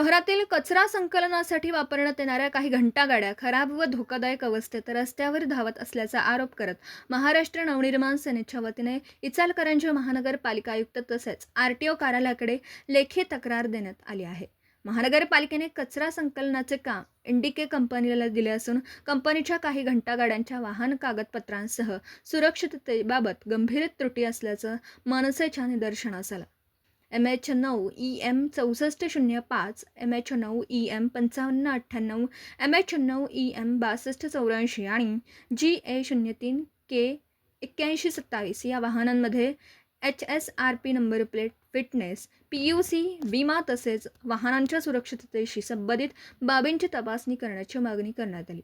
शहरातील कचरा संकलनासाठी वापरण्यात येणाऱ्या काही घंटागाड्या खराब व धोकादायक अवस्थेत रस्त्यावर धावत असल्याचा आरोप करत महाराष्ट्र नवनिर्माण सेनेच्या वतीने इचलकरंजी महानगरपालिका आयुक्त तसेच आरटीओ कार्यालयाकडे लेखी तक्रार देण्यात आली आहे। महानगरपालिकेने कचरा संकलनाचे काम इंडिके कंपनीला दिले असून कंपनीच्या काही घंटागाड्यांच्या वाहन कागदपत्रांसह सुरक्षिततेबाबत गंभीर त्रुटी असल्याचं मनसेच्या निदर्शनास आलं। MH9 EM 6405, MH9 EM 5598, MH9 EM 6284 आणि GA03 K 8127 या वाहनांमध्ये HSRP number plate, fitness, PUC, विमा तसेच वाहनांच्या सुरक्षिततेशी संबंधित बाबींची तपासणी करण्याची मागणी करण्यात आली।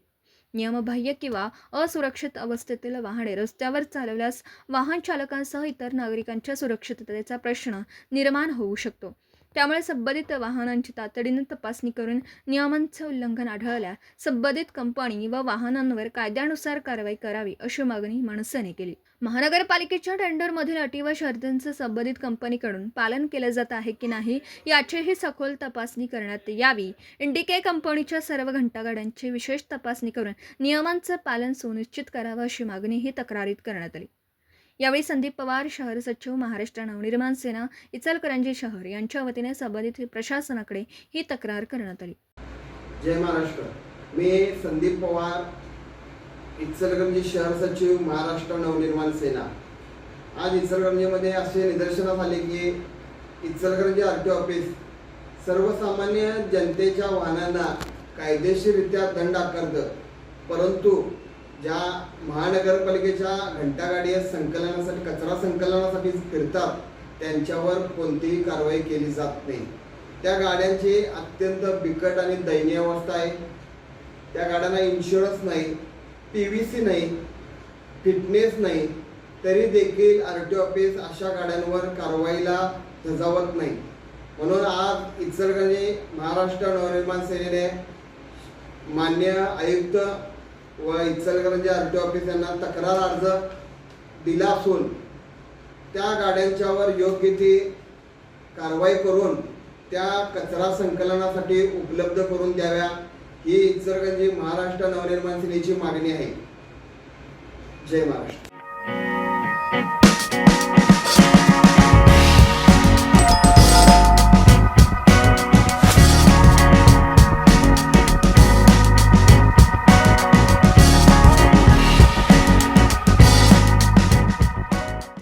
नियमबाह्य किंवा असुरक्षित अवस्थेतील वाहने रस्त्यावर चालवल्यास वाहन चालकांसह इतर नागरिकांच्या सुरक्षिततेचा प्रश्न निर्माण होऊ शकतो। त्यामुळे संबंधित वाहनांची तातडीने तपासणी करून नियमांचे उल्लंघन आढळल्यास संबंधित कंपनी व वाहनांवर कायद्यानुसार कारवाई करावी अशी मागणी मनसेने केली। महानगरपालिकेच्या टेंडरमधील अटी व शर्तींचे संबंधित कंपनीकडून पालन केले जात आहे की नाही याचीही सखोल तपासणी करण्यात यावी। इंडिके कंपनीच्या सर्व घंटागाड्यांची विशेष तपासणी करून नियमांचे पालन सुनिश्चित करावे अशी मागणी ही तक्रारीत करण्यात आली। यावेळी संदीप पवार, शहर सचिव, महाराष्ट्र नवनिर्माण सेना, इचलकरंजी शहर यांच्या वतीने संबंधित प्रशासनाकडे ही तक्रार करण्यात आली। जय महाराष्ट्र। मी संदीप पवार, इचलकरंजी शहर सचिव, महाराष्ट्र नवनिर्माण सेना। आज इचलकरंजीमध्ये असे निदर्शनास आले की इचलकरंजी आरटीओ ऑफिस सर्वसामान्य जनतेच्या वाहनांना कायदेशीररित्या दंड आकारतं, परंतु ज्या महानगरपालिकेच्या घंटागाडी संकलनासाठी कचरा संकलनासाठी फिरतात त्यांच्यावर कोणतीही कारवाई केली जात नाही। त्या गाड्यांची अत्यंत बिकट आणि दयनीय अवस्था आहे। त्या गाड्यांना इन्शुरन्स नाही, PVC नाही, फिटनेस नाही, तरी देखील आरटीओ ऑफिस अशा गाड्यांवर कारवाईला धजावत नाही। म्हणून आज इचलकरंजी महाराष्ट्र नवनिर्माण सेनेने मान्य आयुक्त व इचलकरंजी आरटीओ ऑफिस यांना तक्रार अर्ज दिला असून त्या गाड्यांच्यावर योग्य ती कारवाई करून त्या कचरा संकलनासाठी उपलब्ध करून द्याव्या ही इचलकरंजी महाराष्ट्र नवनिर्माण सेनेची मागणी आहे। जय महाराष्ट्र।